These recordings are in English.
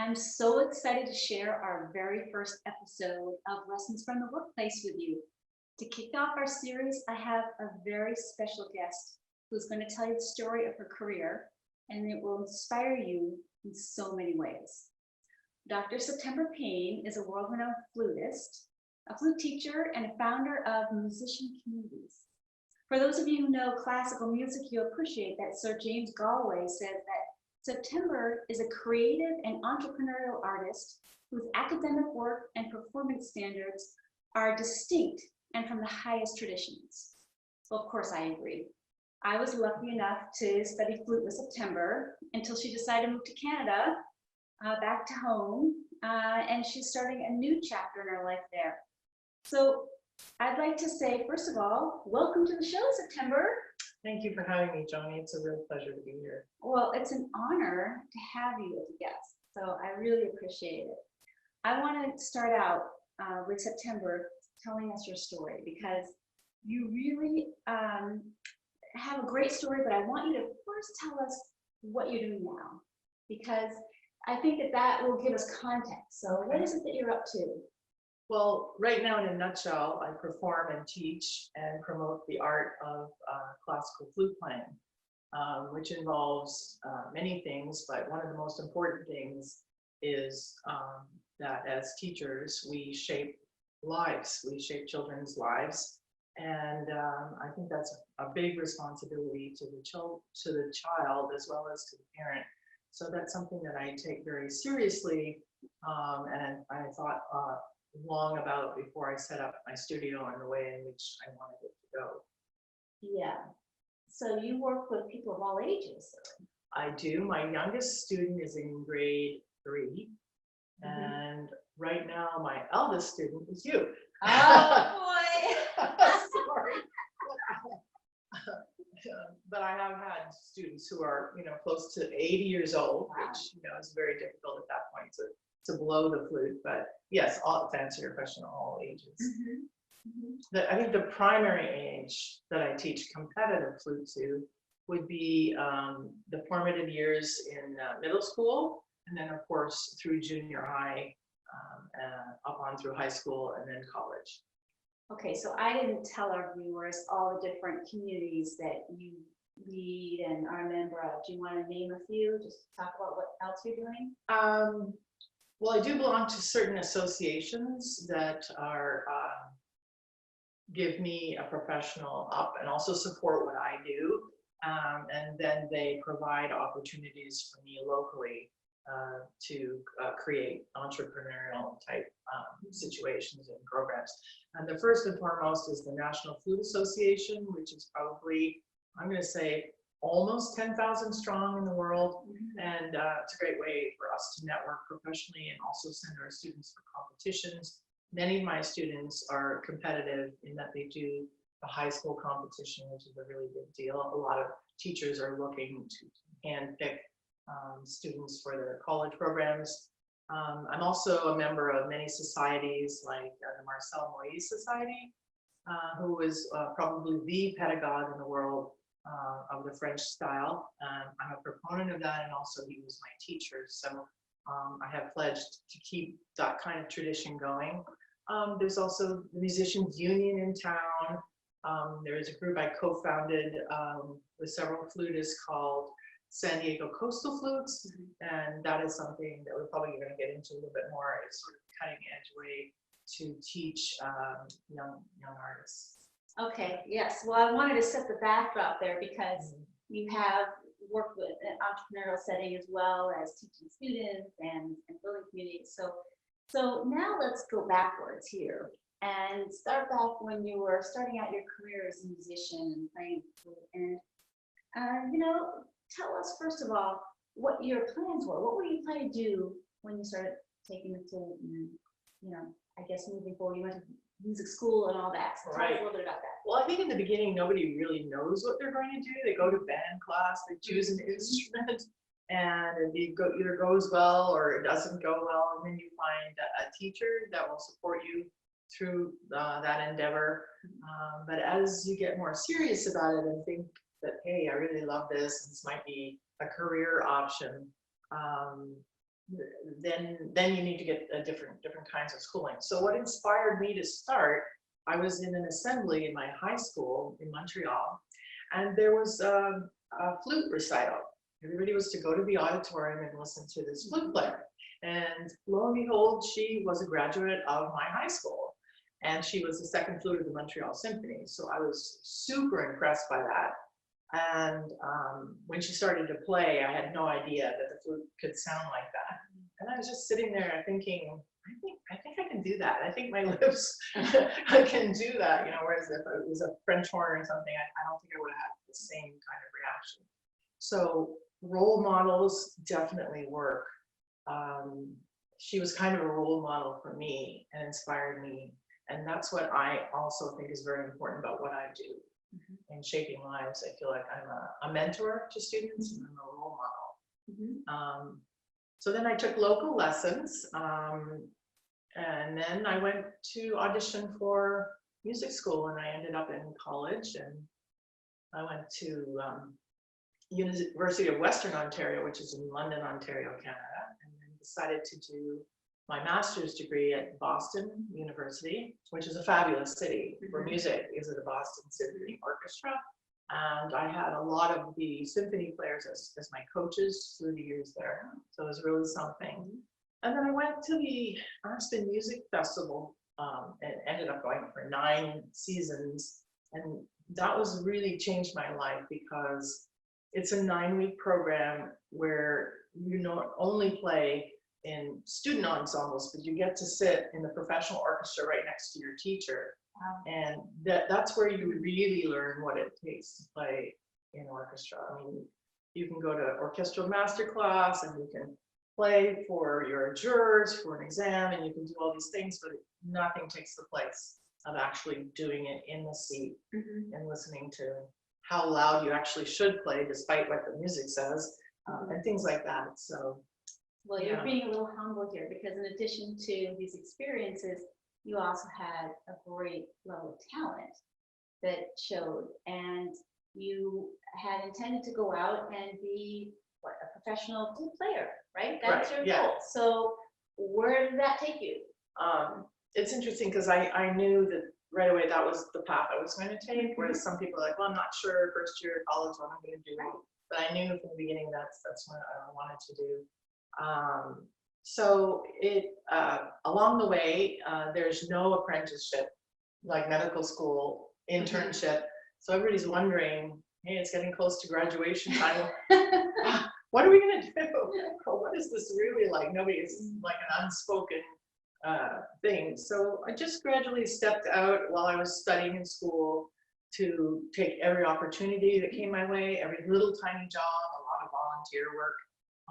I'm so excited to share our very first episode of Lessons from the Workplace with you. To kick off our series, I have a very special guest who's going to tell you the story of her career, and it will inspire you in so many ways. Dr. September Payne is a world-renowned flutist, a flute teacher, and a founder of Musician Communities. For those of you who know classical music, you'll appreciate that Sir James Galway said that September is a creative and entrepreneurial artist whose academic work and performance standards are distinct and from the highest traditions. Well, of course, I agree. I was lucky enough to study flute with September until she decided to move to Canada, back to home, and she's starting a new chapter in her life there. So I'd like to say, first of all, welcome to the show, September. Thank you for having me, Joanie. It's a real pleasure to be here. Well, it's an honor to have you as a guest, so I really appreciate it. I want to start out with September telling us your story, because you really have a great story, but I want you to first tell us what you're doing now, because I think that will give us context. So what is it that you're up to? Well, right now, in a nutshell, I perform and teach and promote the art of classical flute playing, which involves many things, but one of the most important things is that as teachers, we shape lives, we shape children's lives, and I think that's a big responsibility to the child as well as to the parent. So that's something that I take very seriously, and I thought long about before I set up my studio and the way in which I wanted it to go. Yeah. So you work with people of all ages. I do. My youngest student is in grade 3, and right now my eldest student is you. Oh boy! Sorry. But I have had students who are, close to 80 years old, which, is very difficult at that point to blow the flute. But yes, to answer your question, all ages. I think the primary age that I teach competitive flute to would be the formative years in middle school, and then of course through junior high, up on through high school, and then college. Okay, so I didn't tell our viewers all the different communities that you lead and are a member of. Do you want to name a few? Just talk about what else you're doing? Well, I do belong to certain associations that are give me a professional up and also support what I do, and then they provide opportunities for me locally to create entrepreneurial type situations and programs. And the first and foremost is the National Flute Association, which is probably, I'm going to say, almost 10,000 strong in the world. And it's a great way for us to network professionally and also send our students for competitions. Many of my students are competitive in that they do the high school competition, which is a really big deal. A lot of teachers are looking to handpick students for their college programs. I'm also a member of many societies like the Marcel Moïse Society, who is probably the pedagogue in the world of the French style. I'm a proponent of that, and also he was my teacher. So I have pledged to keep that kind of tradition going. There's also the Musicians Union in town. There is a group I co-founded with several flutists called San Diego Coastal Flutes, and that is something that we're probably going to get into a little bit more. It's sort of cutting edge way to teach young artists. Okay, yes. Well, I wanted to set the backdrop there because you have worked with an entrepreneurial setting as well as teaching students and building communities. So now let's go backwards here and start back when you were starting out your career as a musician and playing flute. And tell us first of all what your plans were. What were you planning to do when you started taking the flute and, I guess moving forward, you went to music school and all that. So tell us a little bit about that. Well, I think in the beginning, nobody really knows what they're going to do. They go to band class, they choose an instrument, and it either goes well or it doesn't go well. And then you find a teacher that will support you through that endeavor. But as you get more serious about it and think that, hey, I really love this might be a career option, then you need to get a different kinds of schooling. So what inspired me to start, I was in an assembly in my high school in Montreal, and there was a flute recital. Everybody was to go to the auditorium and listen to this flute player. And lo and behold, she was a graduate of my high school, and she was the second flute of the Montreal Symphony. So I was super impressed by that. And when she started to play, I had no idea that the flute could sound like that. And I was just sitting there thinking, I think I can do that. I think my lips, I can do that. You know, whereas if it was a French horn or something, I don't think I would have had the same kind of reaction. So role models definitely work. She was kind of a role model for me and inspired me. And that's what I also think is very important about what I do. In shaping lives. I feel like I'm a mentor to students and I'm a role model. So then I took local lessons, and then I went to audition for music school, and I ended up in college, and I went to University of Western Ontario, which is in London, Ontario, Canada, and then decided to do my master's degree at Boston University, which is a fabulous city for music, because of the Boston Symphony Orchestra. And I had a lot of the symphony players as my coaches through the years there. So it was really something. And then I went to the Aspen Music Festival and ended up going for 9 seasons. And that was really changed my life, because it's a 9-week program where you not only play in student ensembles, but you get to sit in the professional orchestra right next to your teacher. Wow. And that's where you really learn what it takes to play in orchestra. I mean, you can go to orchestral masterclass and you can play for your jurors for an exam, and you can do all these things, but nothing takes the place of actually doing it in the seat and listening to how loud you actually should play despite what the music says, and things like that. So well, you're being a little humble here, because in addition to these experiences, you also had a great level of talent that showed, and you had intended to go out and be a professional flute player, right? That's your goal. So where did that take you? It's interesting, because I knew that right away that was the path I was going to take, whereas some people are like, well, I'm not sure first year of college what I'm going to do. But I knew from the beginning that's what I wanted to do. So along the way, there's no apprenticeship, like medical school, internship. So everybody's wondering, hey, it's getting close to graduation time. What are we going to do? What is this really like? It's like an unspoken thing. So I just gradually stepped out while I was studying in school to take every opportunity that came my way, every little tiny job, a lot of volunteer work.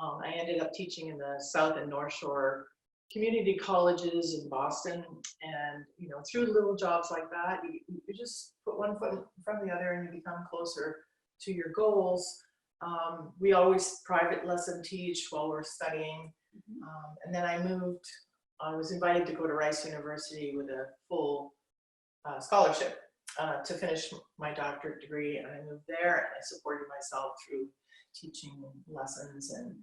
I ended up teaching in the South and North Shore community colleges in Boston, and through little jobs like that, you just put one foot in front of the other and you become closer to your goals. We always private lesson teach while we're studying, and then I was invited to go to Rice University with a full scholarship to finish my doctorate degree, and I moved there, and I supported myself through teaching lessons and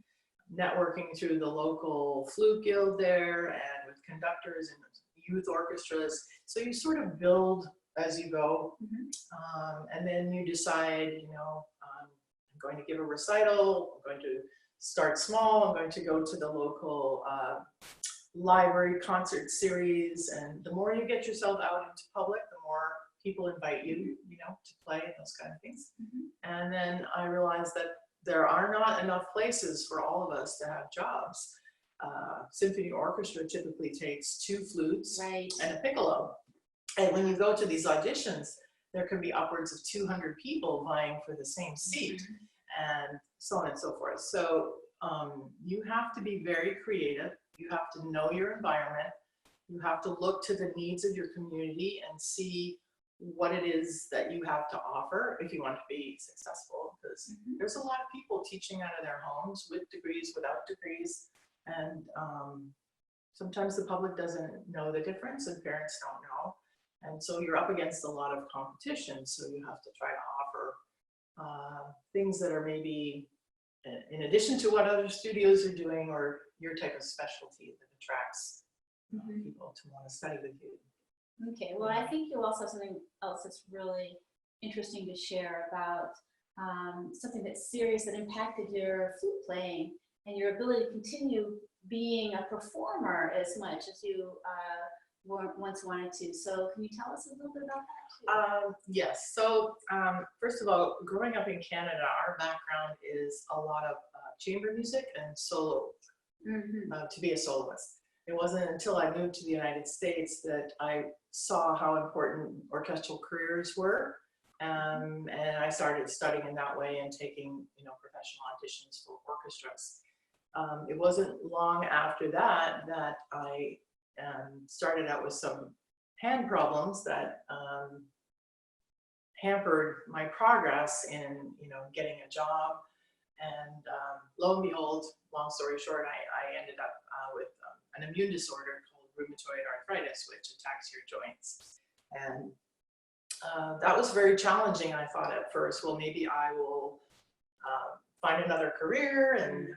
networking through the local flute guild there, and with conductors and youth orchestras. So you sort of build as you go, and then you decide, I'm going to give a recital, I'm going to start small, I'm going to go to the local library concert series, and the more you get yourself out into public, the more people invite you, to play and those kind of things. And then I realized that there are not enough places for all of us to have jobs. Symphony orchestra typically takes 2 flutes and a piccolo. And when you go to these auditions, there can be upwards of 200 people vying for the same seat, and so on and so forth. So you have to be very creative. You have to know your environment. You have to look to the needs of your community and see what it is that you have to offer if you want to be successful, because there's a lot of people teaching out of their homes with degrees, without degrees, and sometimes the public doesn't know the difference and parents don't know, and so you're up against a lot of competition. So you have to try to offer things that are maybe in addition to what other studios are doing, or your type of specialty that attracts people to want to study with you. Okay, well, I think you also have something else that's really interesting to share about something that's serious that impacted your flute playing and your ability to continue being a performer as much as you once wanted to. So can you tell us a little bit about that? Yes. So first of all, growing up in Canada, our background is a lot of chamber music and solo, to be a soloist. It wasn't until I moved to the United States that I saw how important orchestral careers were. And I started studying in that way and taking, professional auditions for orchestras. It wasn't long after that that I started out with some hand problems that hampered my progress in, getting a job. And lo and behold, long story short, I ended up with an immune disorder called rheumatoid arthritis, which attacks your joints. And that was very challenging. I thought at first, well, maybe I will find another career, and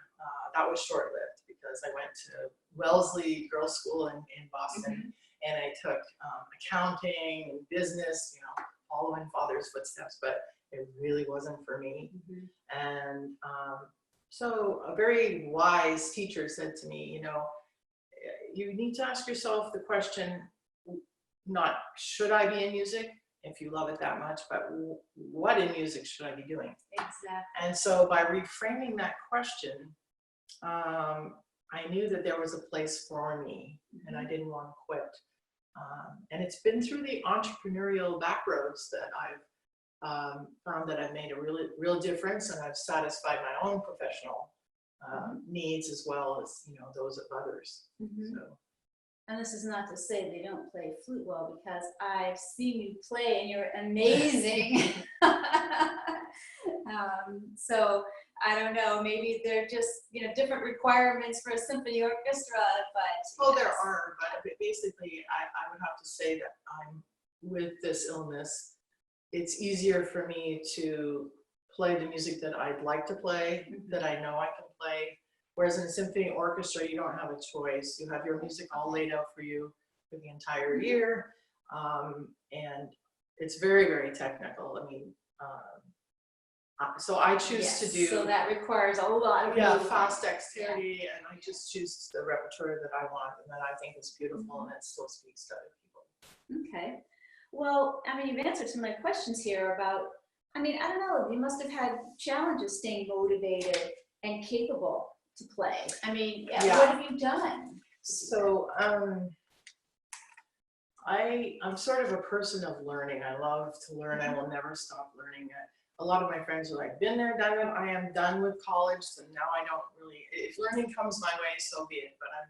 that was short-lived because I went to Wellesley Girls' School in Boston, and I took accounting and business, following father's footsteps, but it really wasn't for me. And so a very wise teacher said to me, you need to ask yourself the question, not should I be in music, if you love it that much, but what in music should I be doing? Exactly. And so by reframing that question, I knew that there was a place for me, and I didn't want to quit. And it's been through the entrepreneurial back roads that I've found that I've made a real difference, and I've satisfied my own professional needs as well as those of others. So. And this is not to say they don't play flute well, because I've seen you play and you're amazing. So I don't know, maybe they're just, different requirements for a symphony orchestra, but. Well, there are, but basically I would have to say that with this illness, it's easier for me to play the music that I'd like to play, that I know I can play. Whereas in a symphony orchestra, you don't have a choice. You have your music all laid out for you for the entire year. And it's very, very technical. I mean, so I choose to do. So that requires a lot of fast dexterity, and I just choose the repertoire that I want and that I think is beautiful and it still speaks to other people. Okay. Well, I mean, you've answered some of my questions here about, I don't know, you must have had challenges staying motivated and capable to play. What have you done? So I'm sort of a person of learning. I love to learn. I will never stop learning. A lot of my friends are like, been there, done it. I am done with college, and now I don't really, if learning comes my way, so be it. But I'm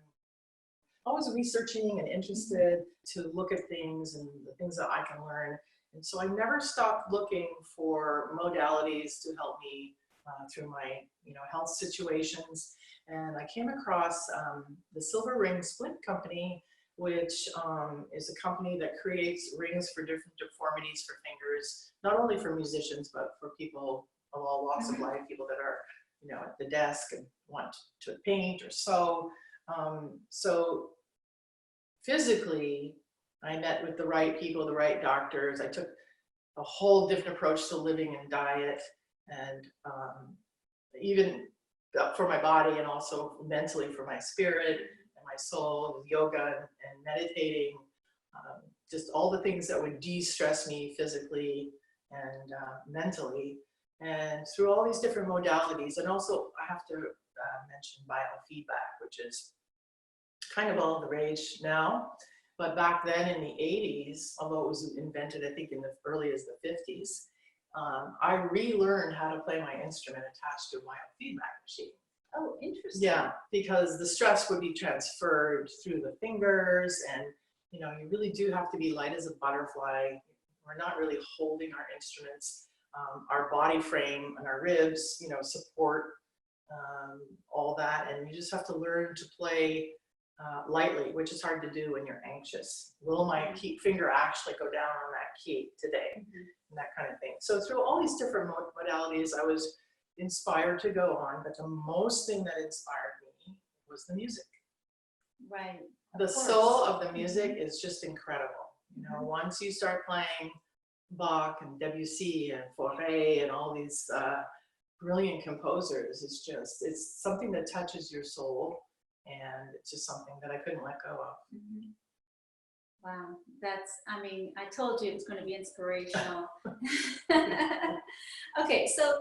always researching and interested to look at things and the things that I can learn. And so I never stopped looking for modalities to help me through my health situations. And I came across the Silver Ring Splint Company, which is a company that creates rings for different deformities for fingers, not only for musicians, but for people of all walks of life, people that are at the desk and want to paint or sew. So physically, I met with the right people, the right doctors. I took a whole different approach to living and diet, and even for my body and also mentally for my spirit and my soul, with yoga and meditating, just all the things that would de-stress me physically and mentally. And through all these different modalities, and also I have to mention biofeedback, which is kind of all the rage now. But back then in the 80s, although it was invented, I think, in the early as the 50s, I relearned how to play my instrument attached to a biofeedback machine. Oh, interesting. Yeah, because the stress would be transferred through the fingers, and you really do have to be light as a butterfly. We're not really holding our instruments. Our body frame and our ribs, support all that, and you just have to learn to play lightly, which is hard to do when you're anxious. Will my finger actually go down on that key today? And that kind of thing. So through all these different modalities, I was, inspired to go on, but the most thing that inspired me was the music. Right. The soul of the music is just incredible. You know, once you start playing Bach and Debussy and Fauré and all these brilliant composers, it's something that touches your soul, and it's just something that I couldn't let go of. Wow, I mean, I told you it was going to be inspirational. Okay, so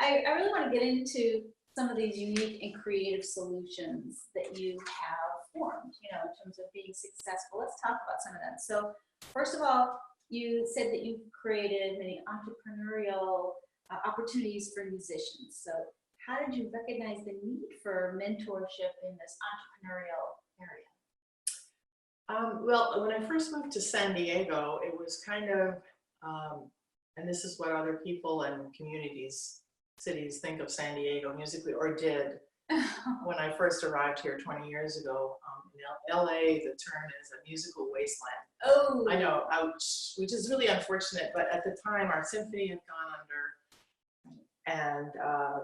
I really want to get into some of these unique and creative solutions that you have formed, you know, in terms of being successful. Let's talk about some of them. So first of all, you said that you've created many entrepreneurial opportunities for musicians. So how did you recognize the need for mentorship in this entrepreneurial area? Well, when I first moved to San Diego, it was kind of, and this is what other people and communities, cities think of San Diego musically, or did when I first arrived here 20 years ago. In LA, the term is a musical wasteland. Oh, I know, ouch, which is really unfortunate, but at the time our symphony had gone under, and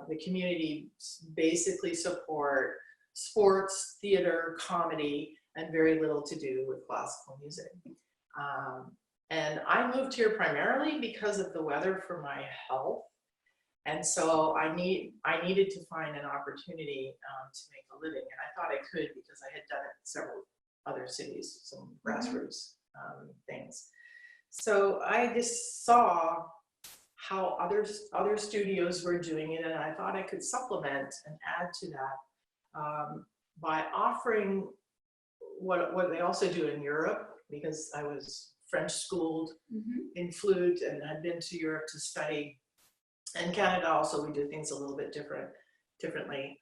the community basically support sports, theater, comedy, and very little to do with classical music. And I moved here primarily because of the weather for my health. And so I needed to find an opportunity to make a living. And I thought I could because I had done it in several other cities, some grassroots things. So I just saw how other studios were doing it, and I thought I could supplement and add to that by offering what they also do in Europe, because I was French schooled in flute and had been to Europe to study. And Canada also, we do things a little bit differently.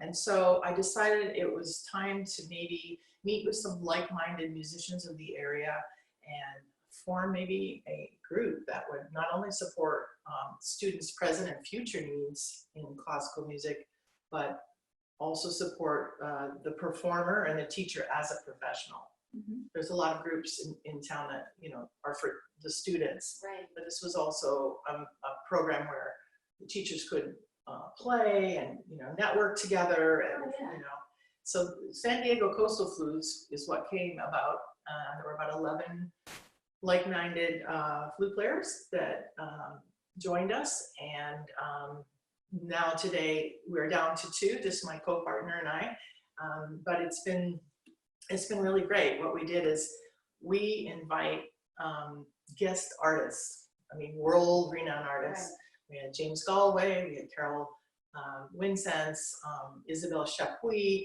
And so I decided it was time to maybe meet with some like-minded musicians of the area and form maybe a group that would not only support students' present and future needs in classical music, but also support the performer and the teacher as a professional. There's a lot of groups in town that, you know, are for the students, right. But this was also a program where the teachers could play and, you know, network together, and you know. So San Diego Coastal Flutes is what came about. There were about 11 like-minded flute players that joined us, and now today we're down to 2, just my co-partner and I, but it's been really great. What we did is we invite guest artists, I mean world-renowned artists. Right. We had James Galway, we had Carol Winsense, Isabelle Chapuis.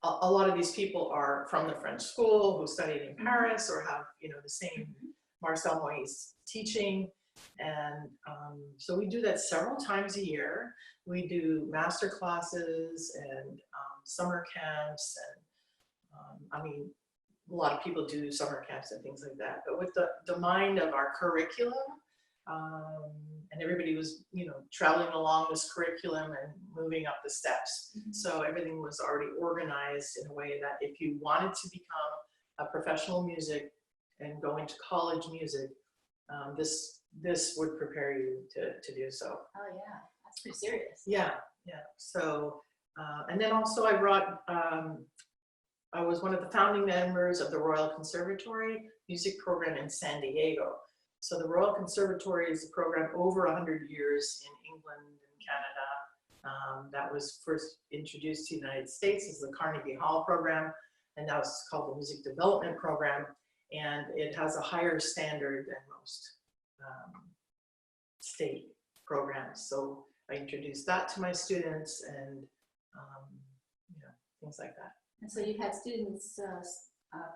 A lot of these people are from the French school who studied in Paris or have, you know, the same Marcel Moïse teaching. And so we do that several times a year. We do master classes and summer camps, and I mean, a lot of people do summer camps and things like that. But with the mind of our curriculum, and everybody was, you know, traveling along this curriculum and moving up the steps. So everything was already organized in a way that if you wanted to become a professional music and go into college music, this would prepare you to do so. Oh yeah, that's pretty serious. Yeah. So, and then also I brought, I was one of the founding members of the Royal Conservatory music program in San Diego. So the Royal Conservatory is a program over 100 years in England and Canada. That was first introduced to the United States as the Carnegie Hall program, and now it's called the Music Development Program, and it has a higher standard than most state programs. So I introduced that to my students, and you know, things like that. And so you've had students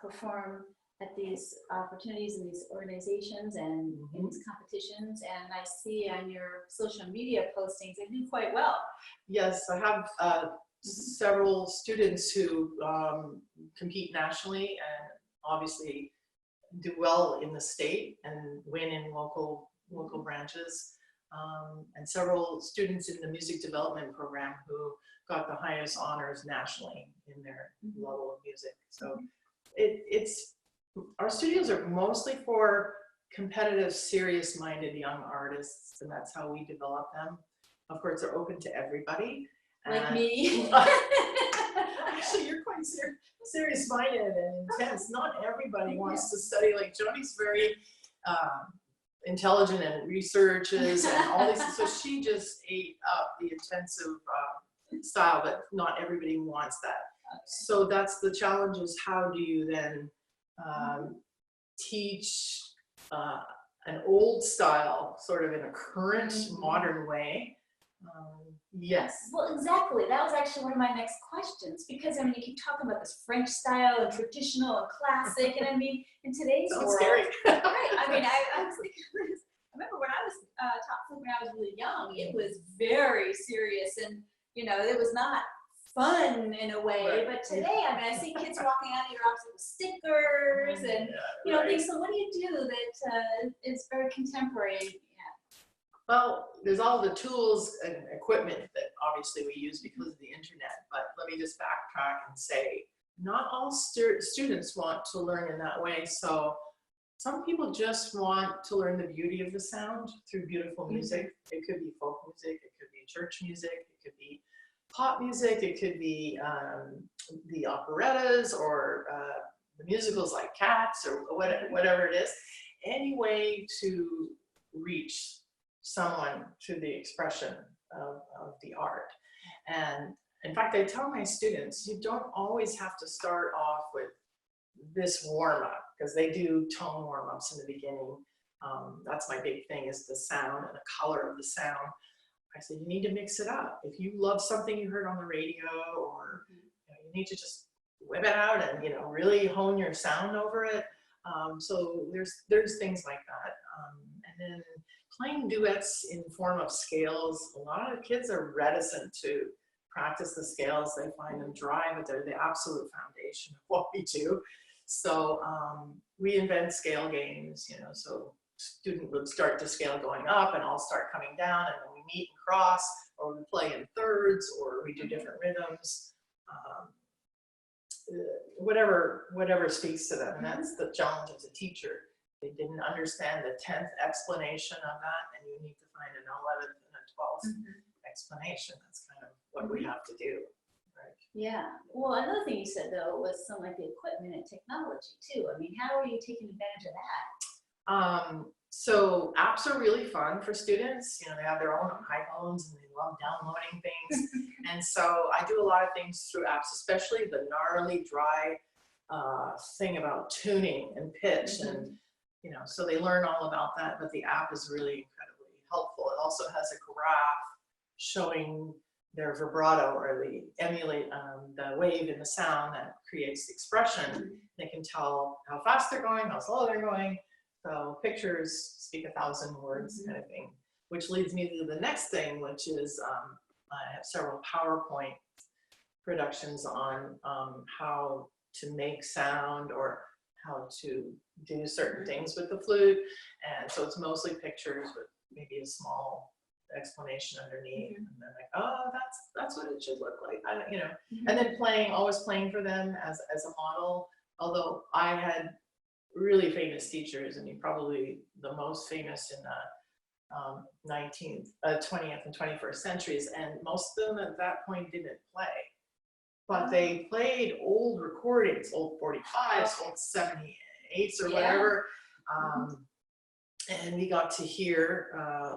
perform at these opportunities in these organizations and in these competitions, and I see on your social media postings they do quite well. Yes, I have several students who compete nationally and obviously do well in the state and win in local branches, and several students in the music development program who got the highest honors nationally in their level of music. So it's our studios are mostly for competitive, serious-minded young artists, and that's how we develop them. of course, are open to everybody. Like me. Actually, you're quite serious-minded and intense. Not everybody wants to study. Like Joanie's very intelligent and researches and all these. So she just ate up the intensive style, but not everybody wants that. Okay. So that's the challenge, is how do you then teach an old style sort of in a current modern way? Yes. Well, exactly. That was actually one of my next questions, because I mean, you keep talking about this French style and traditional and classic, and I mean, in today's world, scary. Right? I mean, I was thinking, I remember when I was taught flute when I was really young, it was very serious, and you know, it was not fun in a way. Right. But today, I mean, I see kids walking out of your office with stickers and you know things. So what do you do that is very contemporary? Well, there's all the tools and equipment that obviously we use because of the internet, but let me just backtrack and say, not all students want to learn in that way. So some people just want to learn the beauty of the sound through beautiful music. It could be folk music, it could be church music, it could be pop music, it could be the operettas or the musicals like Cats or whatever it is. Any way to reach someone through the expression of the art. And in fact, I tell my students, you don't always have to start off with this warm-up, because they do tone warm-ups in the beginning. That's my big thing, is the sound and the color of the sound. I said, you need to mix it up. If you love something you heard on the radio, or you need to just whip it out and really hone your sound over it. So there's things like that. And then playing duets in form of scales. A lot of kids are reticent to practice the scales. They find them dry, but they're the absolute foundation of what we do. So we invent scale games, so student would start the scale going up and I'll start coming down, and then we meet and cross, or we play in thirds, or we do different rhythms. Whatever speaks to them. And that's the challenge as a teacher. They didn't understand the 10th explanation of that, and you need to find an 11th and a 12th explanation. That's kind of what we have to do. Right? Yeah. Well, another thing you said, though, was some like the equipment and technology, too. I mean, how are you taking advantage of that? So apps are really fun for students. They have their own iPhones and they love downloading things. And so I do a lot of things through apps, especially the gnarly, dry thing about tuning and pitch. And so they learn all about that, but the app is really incredibly helpful. It also has a graph showing their vibrato, or they emulate the wave in the sound that creates the expression. They can tell how fast they're going, how slow they're going. So pictures speak 1,000 words kind of thing, which leads me to the next thing, which is I have several PowerPoint productions on how to make sound, or how to do certain things with the flute. And so it's mostly pictures with maybe a small explanation underneath. And then like, oh, that's what it should look like. And then always playing for them as a model. Although I had really famous teachers, probably the most famous in the 20th and 21st centuries, and most of them at that point didn't play. But they played old recordings, old 45s, old 78s or whatever. And we got to hear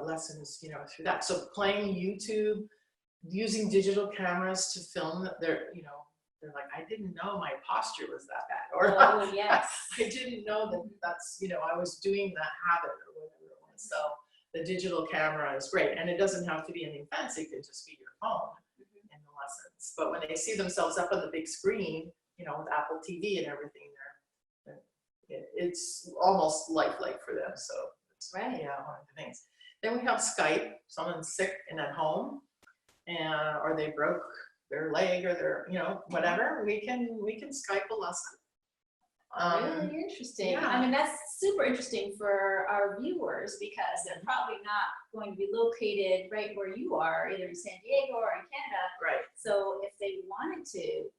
lessons, through that. So playing YouTube, using digital cameras to film they're like, I didn't know my posture was that bad. Or I didn't know that's, I was doing that habit or whatever it was. So the digital camera is great. And it doesn't have to be anything fancy. It could just be your phone in the lessons. But when they see themselves up on the big screen, with Apple TV and everything, it's almost lifelike for them. So it's one of the things. Then we have Skype. Someone's sick and at home, or they broke their leg or their, whatever. We can Skype a lesson. Really interesting. Yeah. I mean, that's super interesting for our viewers, because they're probably not going to be located right where you are, either in San Diego or in Canada. Right. So if they wanted to,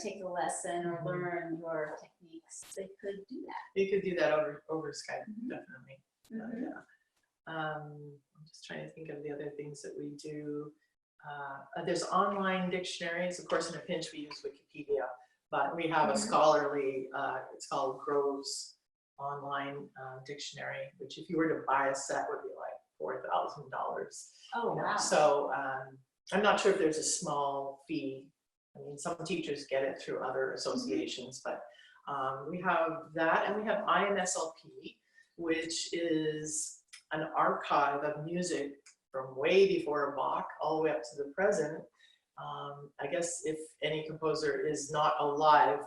take a lesson or learn your techniques, they could do that. They could do that over Skype, definitely. I'm Just trying to think of the other things that we do. There's online dictionaries. Of course, in a pinch, we use Wikipedia, but we have a scholarly, it's called Grove's online dictionary, which if you were to buy a set would be like $4,000. Oh, wow. So I'm not sure if there's a small fee. I mean, some teachers get it through other associations, but we have that, and we have IMSLP, which is an archive of music from way before Bach all the way up to the present. I guess if any composer is not alive,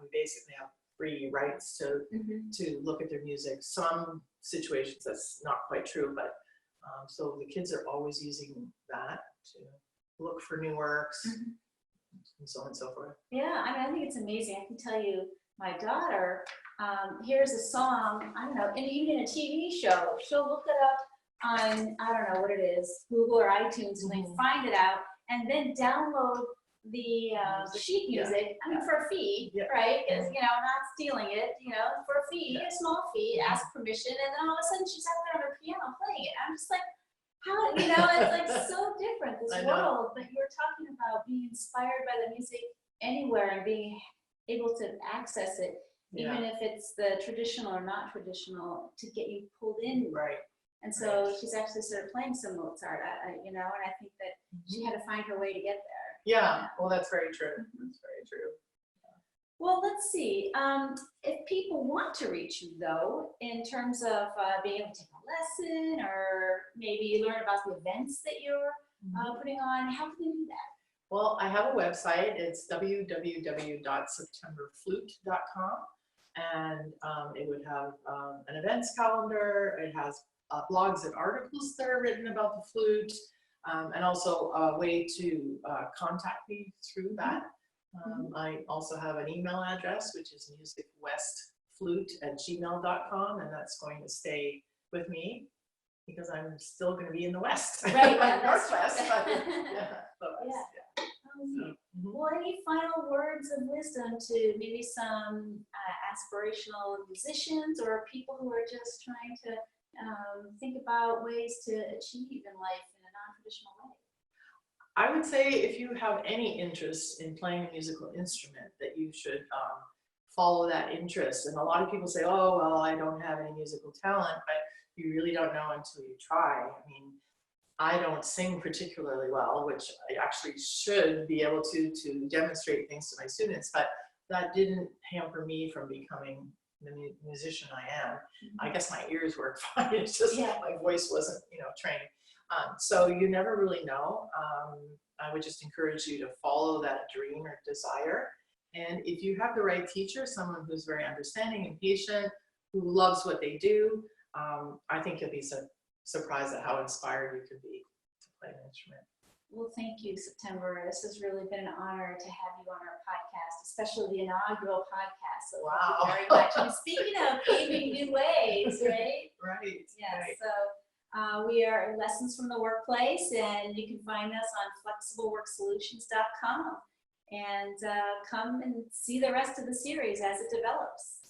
we basically have free rights to look at their music. Some situations that's not quite true, but so the kids are always using that to look for new works and so on and so forth. Yeah, I mean, I think it's amazing. I can tell you, my daughter hears a song, I don't know, and even in a TV show, she'll look it up on, I don't know what it is, Google or iTunes, and they find it out, and then download the sheet music, I mean, for a fee, right? Because, you know, not stealing it, you know, for a fee, a small fee, ask permission, and then all of a sudden she's out there on her piano playing it. I'm just like, how, you know, it's like so different, this world, but you're talking about being inspired by the music anywhere and being able to access it, even if it's the traditional or not traditional, to get you pulled in. Right. And so she's actually started playing some Mozart, you know, and I think that she had to find her way to get there. Yeah, well, that's very true. That's very true. Well, let's see. If people want to reach you, though, in terms of being able to take a lesson or maybe learn about the events that you're putting on, how can they do that? Well, I have a website. It's www.septemberflute.com, and it would have an events calendar. It has blogs and articles that are written about the flute, and also a way to contact me through that. I also have an email address, which is musicwestflute@gmail.com, and that's going to stay with me because I'm still going to be in the West. Right, Northwest. But, Well, any final words of wisdom to maybe some aspirational musicians or people who are just trying to think about ways to achieve in life in a non-traditional way? I would say if you have any interest in playing a musical instrument, that you should follow that interest. And a lot of people say, oh, well, I don't have any musical talent, but you really don't know until you try. I mean, I don't sing particularly well, which I actually should be able to demonstrate things to my students, but that didn't hamper me from becoming the musician I am. I guess my ears work fine. It's just my voice wasn't, you know, trained. So you never really know. I would just encourage you to follow that dream or desire. And if you have the right teacher, someone who's very understanding and patient, who loves what they do, I think you'll be surprised at how inspired you could be to play an instrument. Well, thank you, September. This has really been an honor to have you on our podcast, especially the inaugural podcast. So thank you very much. And speaking of paving new ways, right? Right. Yes. Right. So we are Lessons from the Workplace, and you can find us on flexibleworksolutions.com, and come and see the rest of the series as it develops.